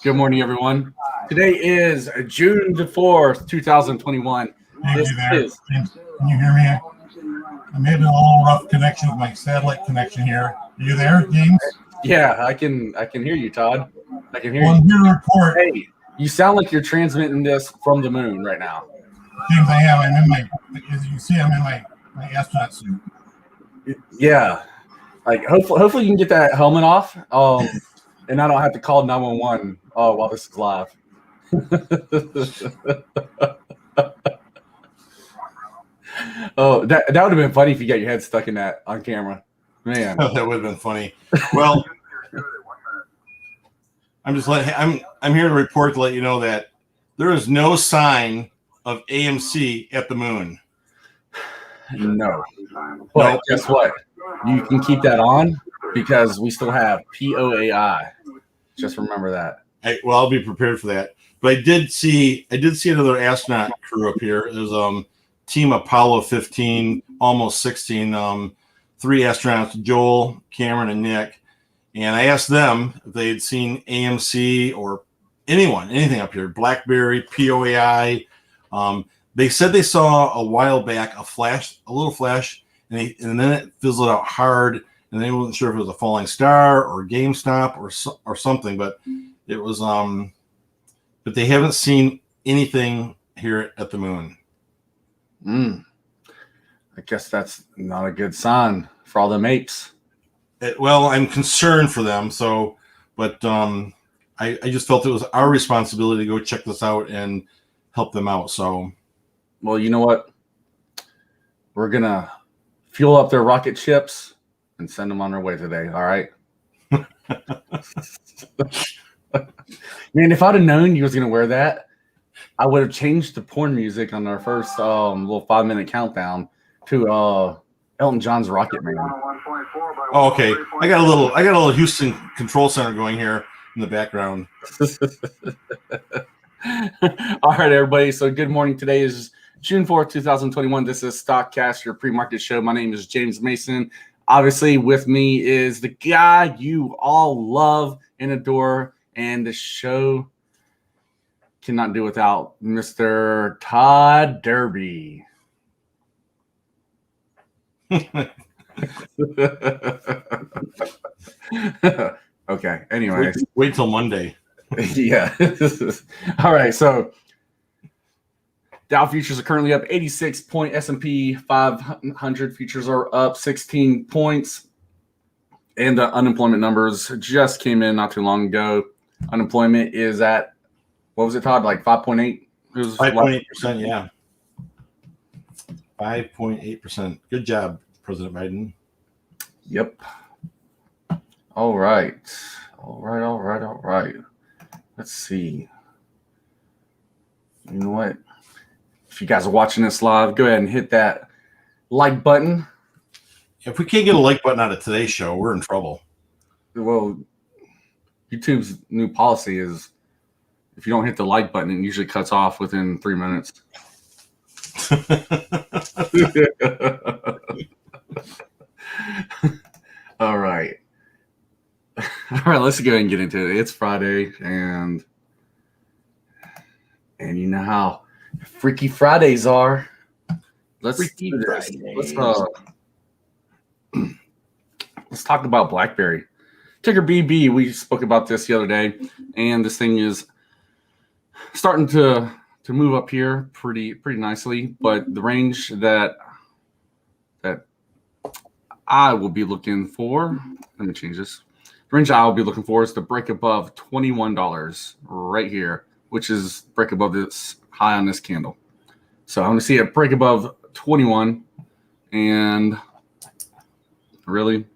Good morning, everyone. Today is June the 4th, 2021. Hey, can you hear me? I'm having a little rough connection with my satellite connection here. Are you there, James? Yeah, I can hear you, Todd. I can hear you. I'm here to report. Hey, you sound like you're transmitting this from the moon right now. James, I am. I'm in my, as you can see, I'm in my astronaut suit. Yeah. Like, hopefully you can get that helmet off, and I don't have to call 911 while this is live. Oh, that would have been funny if you got your head stuck in that on camera, man. That would have been funny. Well, I'm here to report to let you know that there is no sign of AMC at the moon. No. But guess what? You can keep that on because we still have POAI. Just remember that. I'll be prepared for that. But I did see another astronaut crew up here. It was Team Apollo 15, almost 16. 3 astronauts, Joel, Cameron, and Nick. And I asked them if they had seen AMC or anything up here, Blackberry, POAI. They said they saw a while back a little flash, and then it fizzled out hard, and they wasn't sure if it was a falling star or GameStop or something, but it was but they haven't seen anything here at the moon. I guess that's not a good sign for all them apes. Well, I'm concerned for them, but I just felt it was our responsibility to go check this out and help them out. So, well, you know what? We're gonna fuel up their rocket ships and send them on their way today. All right. Man, if I'd have known you was gonna wear that, I would have changed the porn music on our first little 5-minute countdown to Elton John's Rocket Man. Oh, okay. I got a little Houston Control Center going here in the background. All right, everybody. So good morning. Today is June 4th, 2021. This is StockCast, your pre-market show. My name is James Mason. Obviously, with me is the guy you all love and adore, and the show cannot do without Mr. Todd Derby. Okay. Anyway, wait till Monday. Yeah. All right. So Dow futures are currently up 86 point. S&P 500 futures are up 16 points. And the unemployment numbers just came in not too long ago. Unemployment is at, what was it, Todd? Like 5.8? It was 5.8%. Yeah. 5.8%. Good job, President Biden. Yep. All right. Let's see. You know what? If you guys are watching this live, go ahead and hit that like button. If we can't get a like button out of today's show, we're in trouble. Well, YouTube's new policy is if you don't hit the like button, it usually cuts off within 3 minutes. All right. Let's go ahead and get into it. It's Friday, and you know how Freaky Fridays are. Let's talk about Blackberry. Ticker BB. We spoke about this the other day, and this thing is starting to move up here pretty nicely. But the range that I will be looking for, let me change this. The range I will be looking for is to break above $21 right here, which is break above this high on this candle. So I'm going to see it break above 21, and really,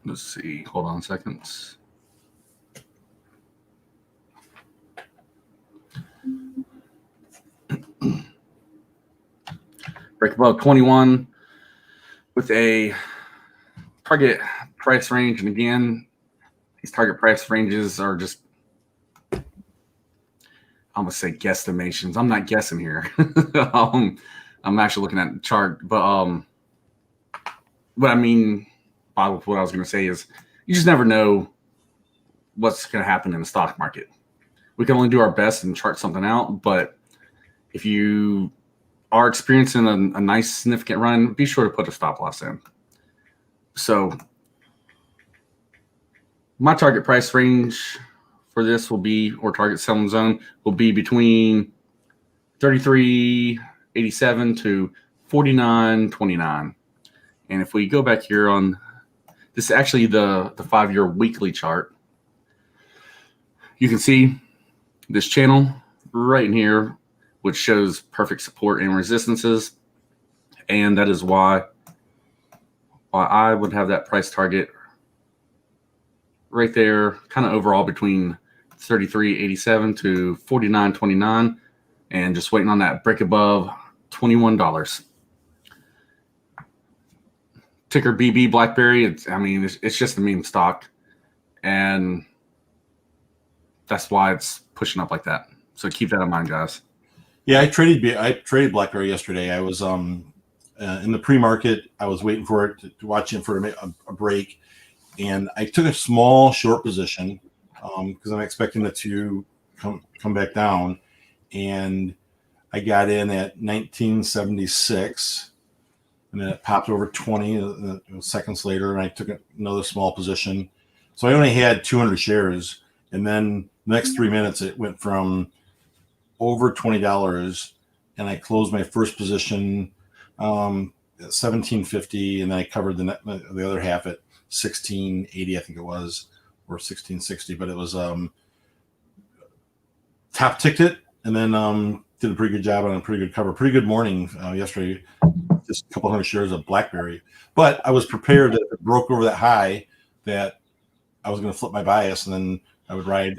let's see. Hold on a second. Break above 21 with a target price range. And again, these target price ranges are just, I'm going to say guesstimations. I'm not guessing here. I'm actually looking at the chart. But I mean, bottom of what I was going to say is you just never know what's going to happen in the stock market. We can only do our best and chart something out, but if you are experiencing a nice significant run, be sure to put a stop loss in. So my target price range for this will be, or target selling zone will be between 33.87 to 49.29. And if we go back here on this, is actually the 5-year weekly chart, you can see this channel right in here, which shows perfect support and resistances. And that is why I would have that price target right there, kind of overall between 33.87 to 49.29, and just waiting on that break above $21. Ticker BB Blackberry. It's just a meme stock, and that's why it's pushing up like that. So keep that in mind, guys. Yeah, I traded Blackberry yesterday. I was in the pre-market. I was waiting for it to watch it for a break, and I took a small short position because I'm expecting it to come back down, and I got in at 1976, and then it popped over 20 seconds later, and I took another small position. So I only had 200 shares, and then the next 3 minutes it went from over $20, and I closed my first position at 1750, and then I covered the other half at 1680, I think it was, or 1660, but it was top ticked it, and then did a pretty good job on a pretty good cover. Pretty good morning yesterday, just a couple hundred shares of Blackberry. But I was prepared that if it broke over that high, that I was going to flip my bias, and then I would ride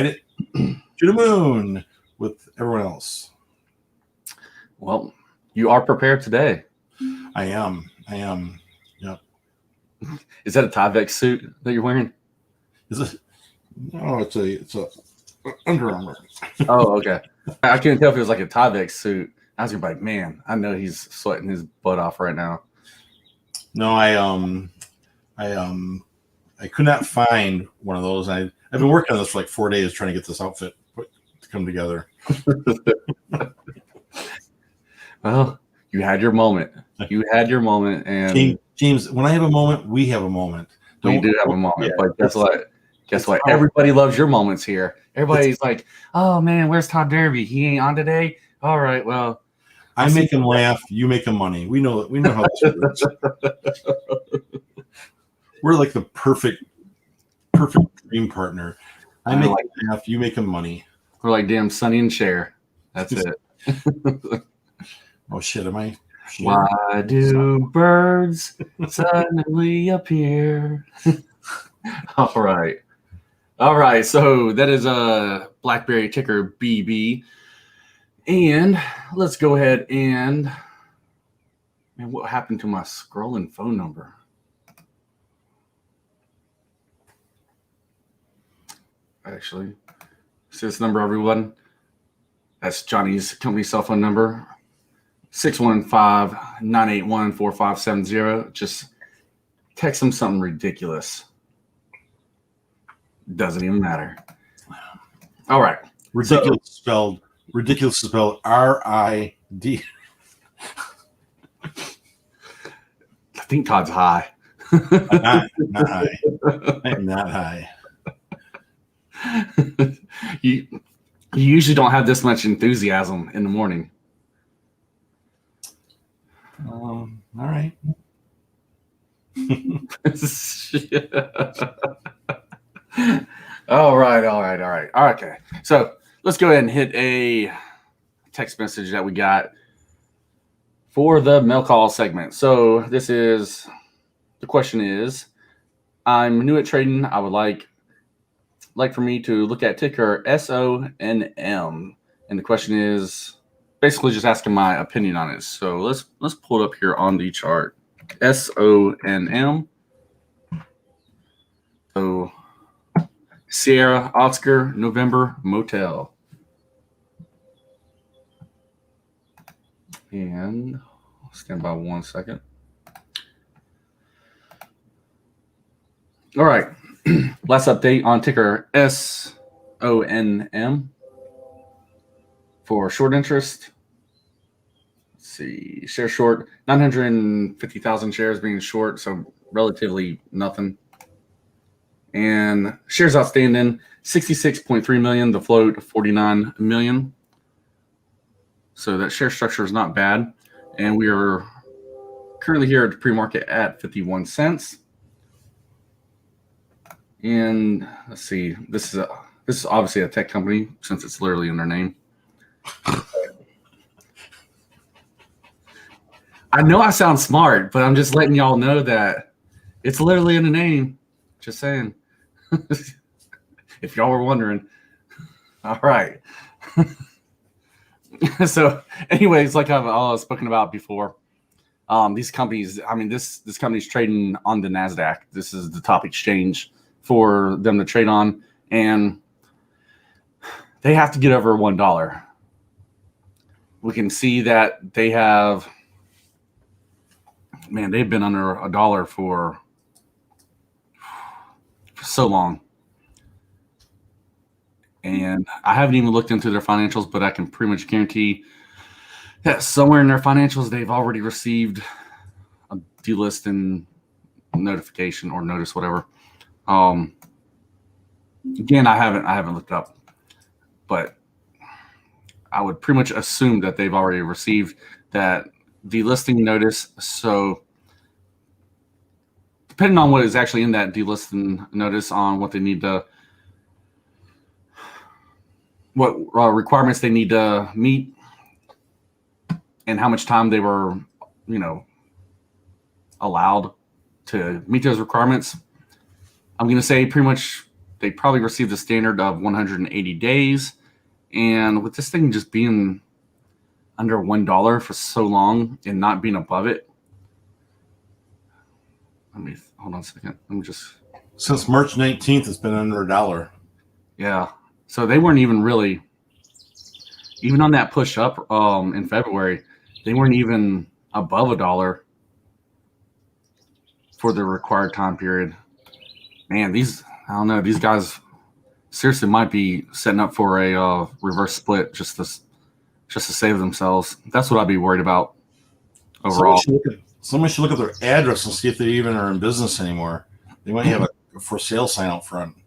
it to the moon with everyone else. Well, you are prepared today. I am. Yep. Is that a Tyvek suit that you're wearing? Is it? No, it's a Under Armour. Oh, okay. I couldn't tell if it was like a Tyvek suit. I was gonna be like, man, I know he's sweating his butt off right now. No, I could not find one of those. I've been working on this for like 4 days trying to get this outfit to come together. Well, you had your moment. And James, when I have a moment, we have a moment. We do have a moment, but guess what? Guess what? Everybody loves your moments here. Everybody's like, "Oh man, where's Todd Derby? He ain't on today." All right, well, I make him laugh. You make him money. We know how this works. We're like the perfect dream partner. I make him laugh. You make him money. We're like damn Sonny and Cher. That's it. Oh shit! Am I? Why do birds suddenly appear? All right. So that is a Blackberry ticker BB, and let's go ahead and man, what happened to my scrolling phone number? Actually, see this number, everyone. That's Johnny's company cell phone number. 615-981-4570. Just text him something ridiculous. Doesn't even matter. All right. Ridiculous spelled R-I-D. I think Todd's high. Not high. I am not high. You usually don't have this much enthusiasm in the morning. All right. All right. Okay. So let's go ahead and hit a text message that we got for the mail call segment. So the question is, I'm new at trading. I would like for me to look at ticker SONM. And the question is basically just asking my opinion on it. So let's pull it up here on the chart. SONM. So Sierra, Oscar, November, Motel. And stand by 1 second. All right. Last update on ticker SONM for short interest. Let's see. Share short, 950,000 shares being short, so relatively nothing. And shares outstanding, 66.3 million. The float, 49 million. So that share structure is not bad. And we are currently here at the pre-market at 51 cents. And let's see, this is obviously a tech company since it's literally in their name. I know I sound smart, but I'm just letting y'all know that it's literally in the name. Just saying. If y'all were wondering. All right. So anyways, like I've spoken about before, these companies, I mean, this company's trading on the NASDAQ. This is the top exchange for them to trade on, and they have to get over $1. We can see that they have, man, they've been under $1 for so long. And I haven't even looked into their financials, but I can pretty much guarantee that somewhere in their financials, they've already received a delisting notification or notice, whatever. Again, I haven't looked up, but I would pretty much assume that they've already received that delisting notice. So depending on what is actually in that delisting notice, on what they need to, what requirements they need to meet, and how much time they were, allowed to meet those requirements, I'm going to say pretty much they probably received a standard of 180 days. And with this thing just being under $1 for so long and not being above it, hold on a second. Since March 19th, it's been under $1. Yeah. So they weren't even really, even on that push up in February, they weren't even above $1 for the required time period. Man, I don't know, these guys seriously might be setting up for a reverse split just to save themselves. That's what I'd be worried about overall. Somebody should look at their address and see if they even are in business anymore. They might have a for sale sign out front.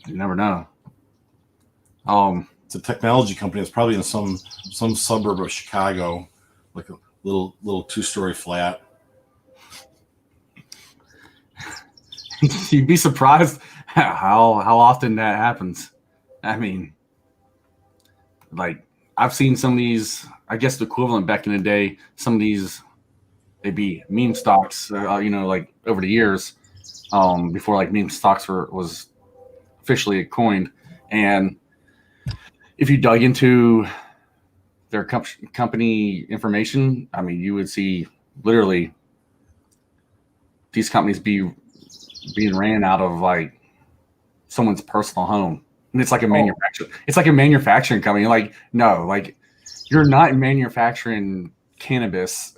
You never know. It's a technology company. It's probably in some suburb of Chicago, like a little 2-story flat. You'd be surprised how often that happens. I mean, like, I've seen some of these, I guess the equivalent back in the day, some of these, they'd be meme stocks, like over the years, before like meme stocks was officially coined. And if you dug into their company information, I mean, you would see literally these companies being ran out of like someone's personal home. And it's like a manufacturing. It's like a manufacturing company. Like, no, like you're not manufacturing cannabis,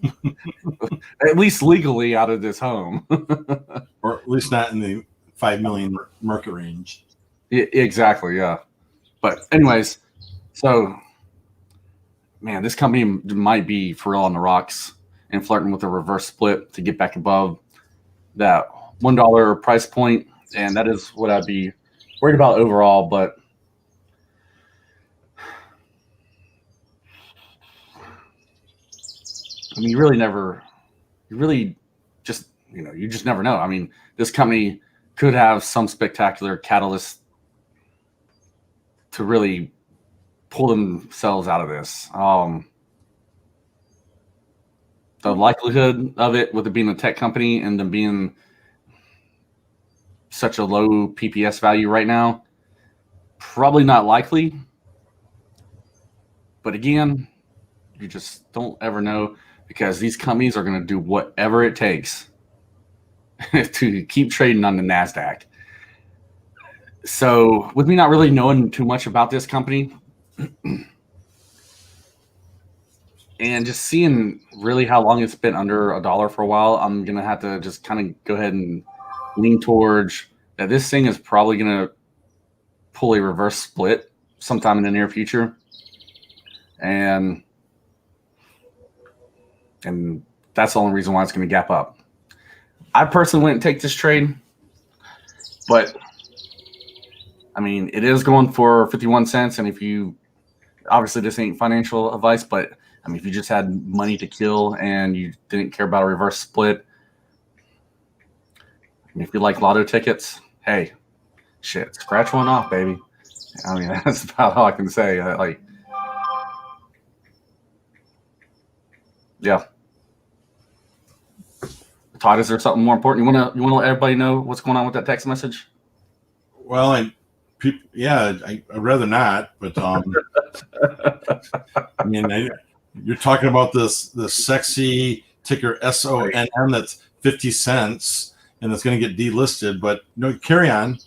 at least legally, out of this home, or at least not in the 5 million market range. Exactly, yeah. But anyways, so man, this company might be for real on the rocks and flirting with a reverse split to get back above that $1 price point, and that is what I'd be worried about overall. But I mean, you just never know. I mean, this company could have some spectacular catalyst to really pull themselves out of this. The likelihood of it, with it being a tech company and them being such a low PPS value right now, probably not likely. But again, you just don't ever know, because these companies are going to do whatever it takes to keep trading on the NASDAQ. So with me not really knowing too much about this company, And just seeing really how long it's been under $1 for a while, I'm going to have to just kind of go ahead and lean towards that this thing is probably going to pull a reverse split sometime in the near future. And that's the only reason why it's going to gap up. I personally wouldn't take this trade, but I mean, it is going for 51 cents. And if you, obviously this ain't financial advice, but I mean, if you just had money to kill and you didn't care about a reverse split, and if you like lotto tickets, hey, shit, scratch one off, baby. I mean, that's about all I can say. Yeah. Todd, is there something more important? You wanna let everybody know what's going on with that text message? Well, I'd rather not, but I mean, you're talking about this sexy ticker SONM that's 50 cents and it's going to get delisted, but no, carry on.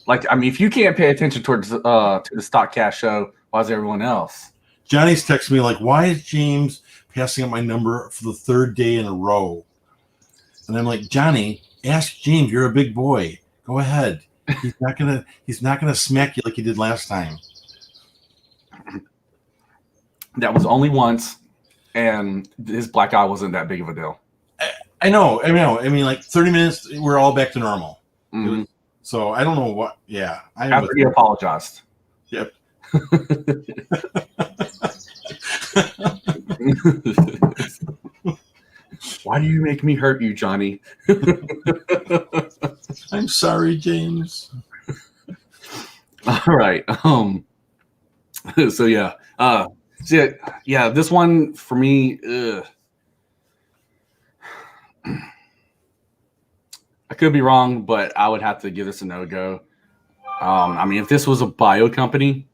Like, I mean, if you can't pay attention towards to the StockCast show, why is everyone else? Johnny's texting me like, why is James passing up my number for the third day in a row? And I'm like, Johnny, ask James. You're a big boy. Go ahead. He's not gonna smack you like he did last time. That was only once, and his black eye wasn't that big of a deal. I know. I mean, like 30 minutes, we're all back to normal. Mm-hmm. So I don't know what. Yeah, after he apologized. Yep. Why do you make me hurt you, Johnny? I'm sorry, James. All right. So yeah. Yeah. This one for me. I could be wrong, but I would have to give this a no-go. I mean, if this was a bio company,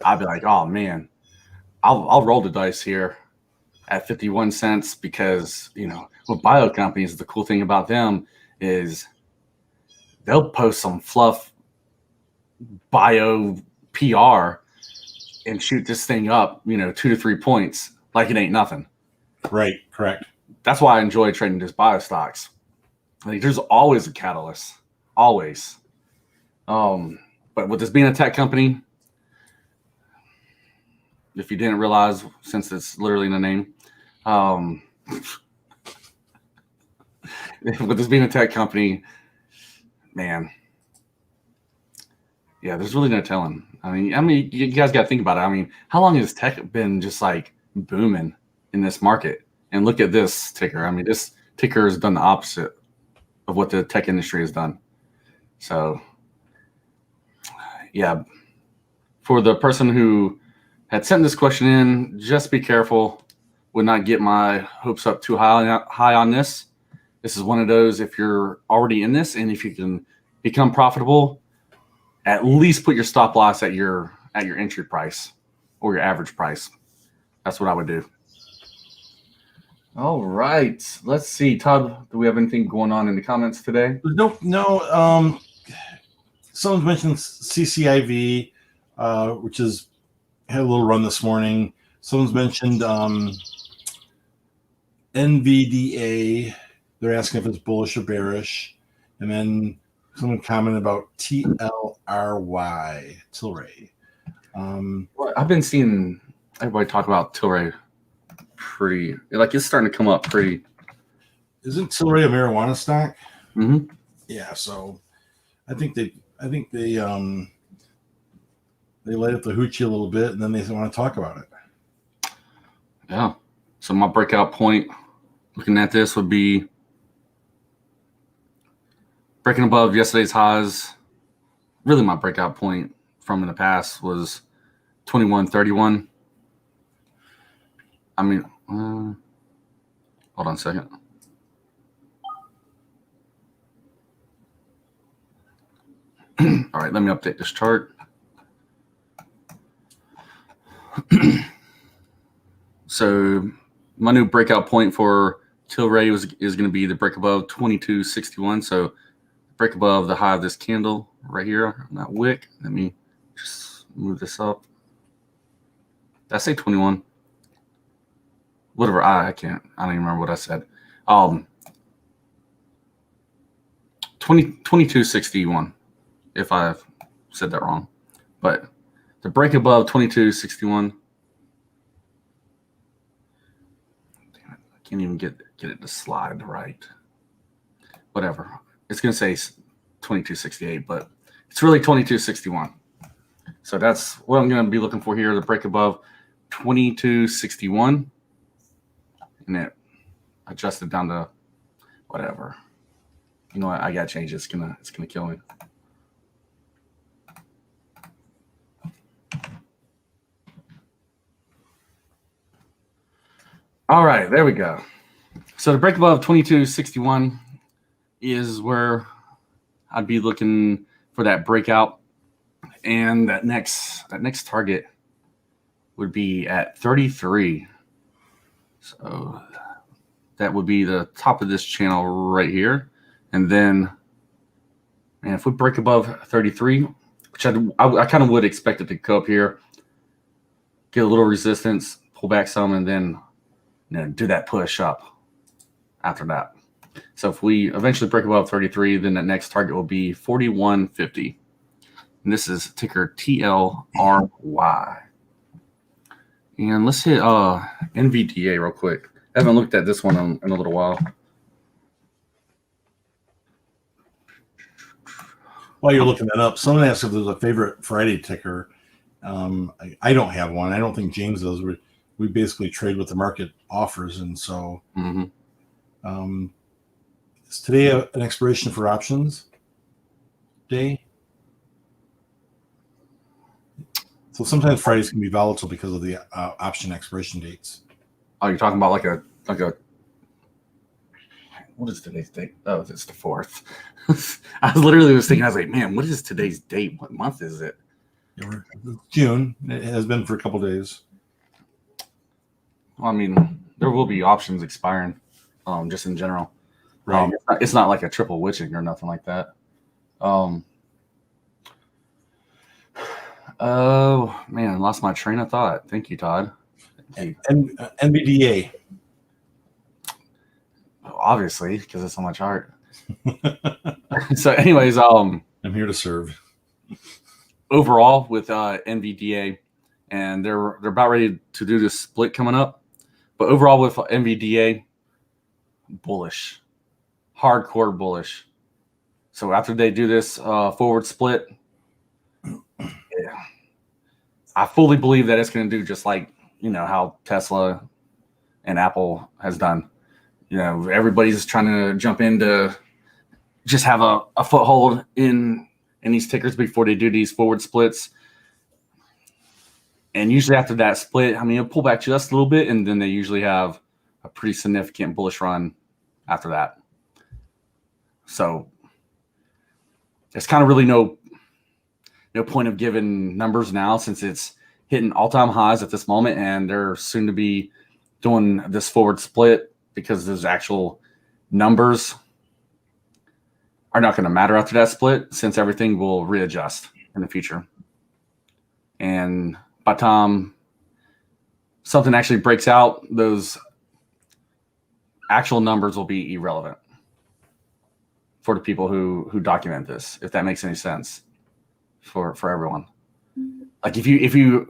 I'd be like, oh man, I'll roll the dice here at 51 cents because, you know, with bio companies, the cool thing about them is they'll post some fluff bio PR and shoot this thing up, 2 to 3 points like it ain't nothing. Right, correct. That's why I enjoy trading just bio stocks. Like, there's always a catalyst, always. But with this being a tech company, if you didn't realize, since it's literally in the name, with this being a tech company, man, yeah, there's really no telling. I mean, you guys got to think about it. I mean, how long has tech been just like booming in this market? And look at this ticker. I mean, this ticker has done the opposite of what the tech industry has done. So, yeah, for the person who had sent this question in, just be careful. Would not get my hopes up too high on this. This is one of those, if you're already in this and if you can become profitable, at least put your stop loss at your entry price or your average price. That's what I would do. All right. Let's see. Todd, do we have anything going on in the comments today? No. Someone mentioned CCIV, which had a little run this morning. Someone's mentioned NVDA. They're asking if it's bullish or bearish. And then someone commented about TLRY. Well, I've been seeing everybody talk about TLRY pretty, like, it's starting to come up pretty. Isn't TLRY a marijuana stock? Mm-hmm. Yeah, so I think they light up the hoochie a little bit and then they want to talk about it. Yeah. So my breakout point looking at this would be breaking above yesterday's highs. Really, my breakout point from in the past was 21.31. I mean, hold on a second. All right, let me update this chart. So my new breakout point for TLRY is going to be the break above 22.61. So break above the high of this candle right here on that wick. Let me just move this up. Did I say 21? whatever. I can't. I don't even remember what I said. 2261. If I've said that wrong, but the break above 2261. Damn it, I can't even get it to slide right. Whatever. It's gonna say 2268, but it's really 2261. So that's what I'm gonna be looking for here. The break above 2261, and it adjusted down to whatever. You know what? I got to change it. It's gonna kill me. All right, there we go. So the break above 2261 is where I'd be looking for that breakout, and that next target would be at 33. So that would be the top of this channel right here. And then, man, if we break above 33, which I kind of would expect it to go up here, get a little resistance, pull back some, and then do that push up after that. So if we eventually break above 33, then the next target will be 4150. And this is ticker TLRY. And let's hit NVDA real quick. I haven't looked at this one in a little while. While you're looking that up, someone asked if there's a favorite Friday ticker. I don't have one. I don't think James does. We basically trade what the market offers, and so is today an expiration for options day? So sometimes Fridays can be volatile because of the option expiration dates. Oh, you're talking about like a what is today's date? Oh, it's the 4th. I was thinking, I was like, man, what is today's date? What month is it? June. It has been for a couple days. Well, I mean, there will be options expiring, just in general. Right. It's not like a triple witching or nothing like that. Oh man, I lost my train of thought. Thank you, Todd. And NVDA. Obviously, because it's on my chart. So, anyways, I'm here to serve. Overall, with NVDA, and they're about ready to do this split coming up. But overall, with NVDA, bullish, hardcore bullish. So after they do this forward split, I fully believe that it's going to do just like how Tesla and Apple has done. Everybody's trying to jump in to just have a foothold in these tickers before they do these forward splits. And usually after that split, it'll pull back just a little bit, and then they usually have a pretty significant bullish run after that. So there's kind of really no point of giving numbers now, since it's hitting all-time highs at this moment, and they're soon to be doing this forward split, because those actual numbers are not going to matter after that split, since everything will readjust in the future. And by the time something actually breaks out, those actual numbers will be irrelevant for the people who document this, if that makes any sense for everyone. Like if you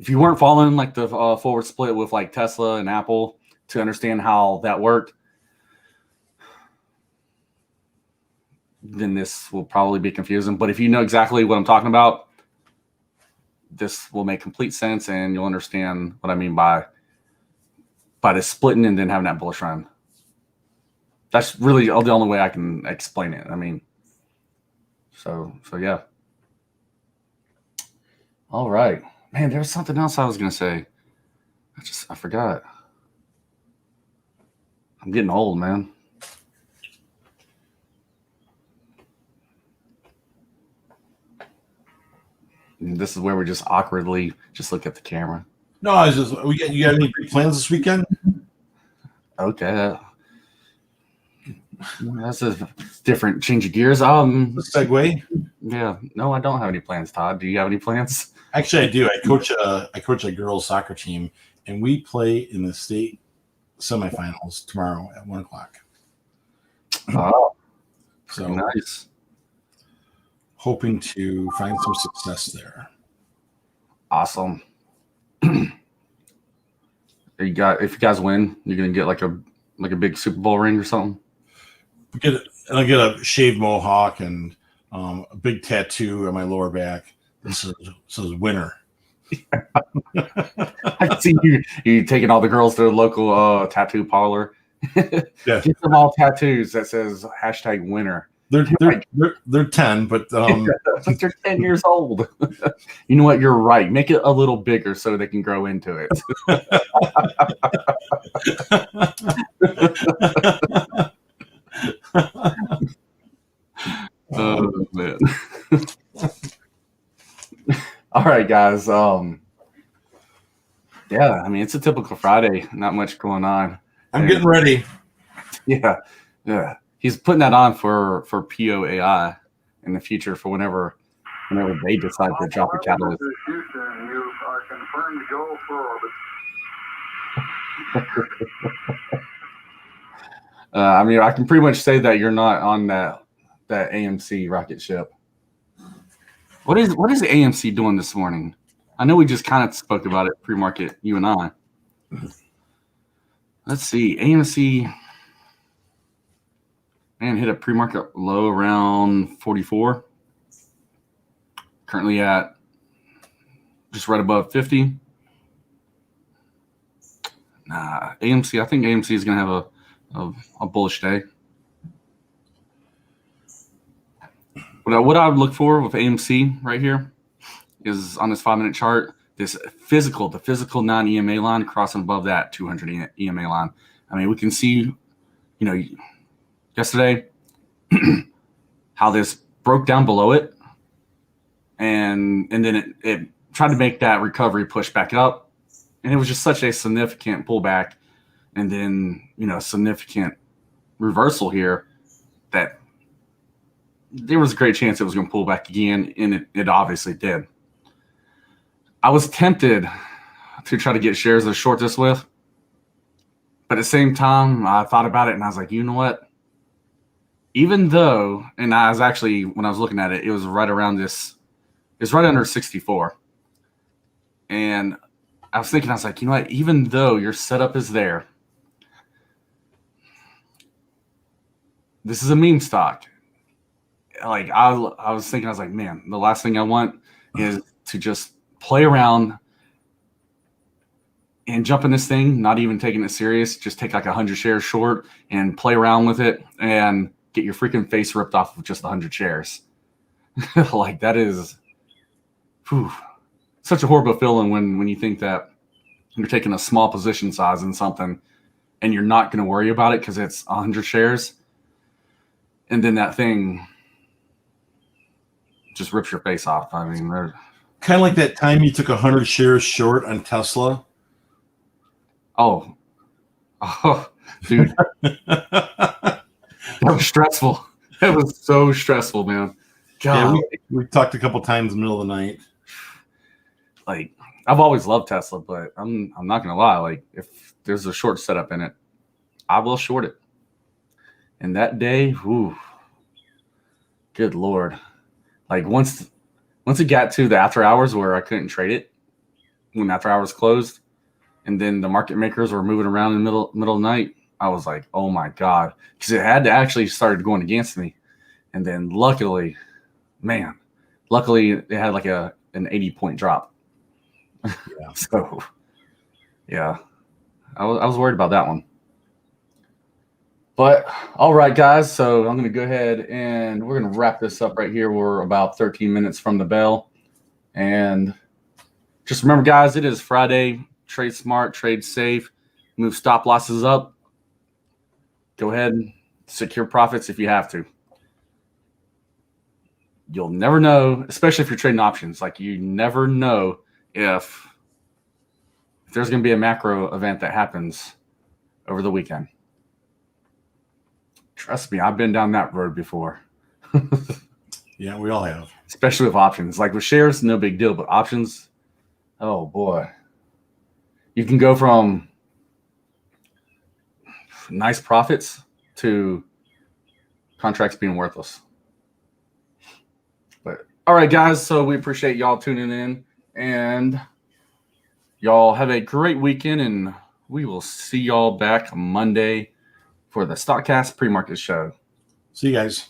weren't following like the forward split with like Tesla and Apple to understand how that worked, then this will probably be confusing. But if you know exactly what I'm talking about, this will make complete sense, and you'll understand what I mean by the splitting and then having that bullish run. That's really the only way I can explain it. So yeah. All right, man. There was something else I was gonna say. I forgot. I'm getting old, man. And this is where we just awkwardly just look at the camera. No, I was just. You got any big plans this weekend? Okay. That's a different change of gears. Segue. Yeah. No, I don't have any plans, Todd. Do you have any plans? Actually, I do. I coach a girls' soccer team, and we play in the state semifinals tomorrow at 1:00. Oh, So nice. Hoping to find some success there. Awesome. If you guys win, you're gonna get like a big Super Bowl ring or something. I'll get a shaved mohawk and a big tattoo on my lower back. This says winner. I see you taking all the girls to the local tattoo parlor. Yeah. Get them all tattoos that says #winner. They're 10, but but they're 10 years old. You know what? You're right. Make it a little bigger so they can grow into it. Oh man. All right, guys. Yeah, I mean it's a typical Friday. Not much going on. I'm getting ready. Yeah. He's putting that on for POAI in the future for whenever they decide to drop a catalyst. Houston, you are confirmed to go for orbit. I mean, I can pretty much say that you're not on that AMC rocket ship. What is AMC doing this morning? I know we just kind of spoke about it pre-market, you and I. Let's see, AMC. Man, hit a pre-market low around 44. Currently at just right above 50. Nah, AMC. I think AMC is going to have a bullish day. What I would look for with AMC right here is on this 5-minute chart, the physical non-EMA line crossing above that 200 EMA line. I mean, we can see, yesterday how this broke down below it, and then it tried to make that recovery push back up, and it was just such a significant pullback, and then significant reversal here that there was a great chance it was going to pull back again, and it obviously did. I was tempted to try to get shares to short this with, but at the same time, I thought about it and I was like, you know what? Even though, and I was actually, when I was looking at it, it was right around this, it's right under 64. And I was thinking, I was like, you know what? Even though your setup is there, this is a meme stock. Like I was thinking, I was like, man, the last thing I want is to just play around and jump in this thing, not even taking it serious. Just take like 100 shares short and play around with it and get your freaking face ripped off with just 100 shares. Like that is such a horrible feeling when you think that you're taking a small position size in something and you're not going to worry about it because it's 100 shares. And then that thing just rips your face off. I mean, kind of like that time you took 100 shares short on Tesla. Oh, dude, that was stressful. That was so stressful, man. God, yeah, we talked a couple times in the middle of the night. Like, I've always loved Tesla, but I'm not gonna lie. Like, if there's a short setup in it, I will short it. And that day, good Lord. Like once it got to the after hours where I couldn't trade it, when after hours closed, and then the market makers were moving around in the middle of the night, I was like, oh my God. Because it had to actually started going against me. And then luckily it had like an 80-point drop. Yeah. So yeah, I was worried about that one. But all right, guys. So I'm going to go ahead and we're going to wrap this up right here. We're about 13 minutes from the bell. And just remember, guys, it is Friday. Trade smart, trade safe, move stop losses up. Go ahead and secure profits if you have to. You'll never know, especially if you're trading options. Like you never know if there's going to be a macro event that happens over the weekend. Trust me, I've been down that road before. Yeah, we all have. Especially with options. Like with shares, no big deal. But options, oh boy. You can go from nice profits to contracts being worthless. But all right, guys. So we appreciate y'all tuning in, and y'all have a great weekend, and we will see y'all back Monday for the StockCast pre-market show. See you guys.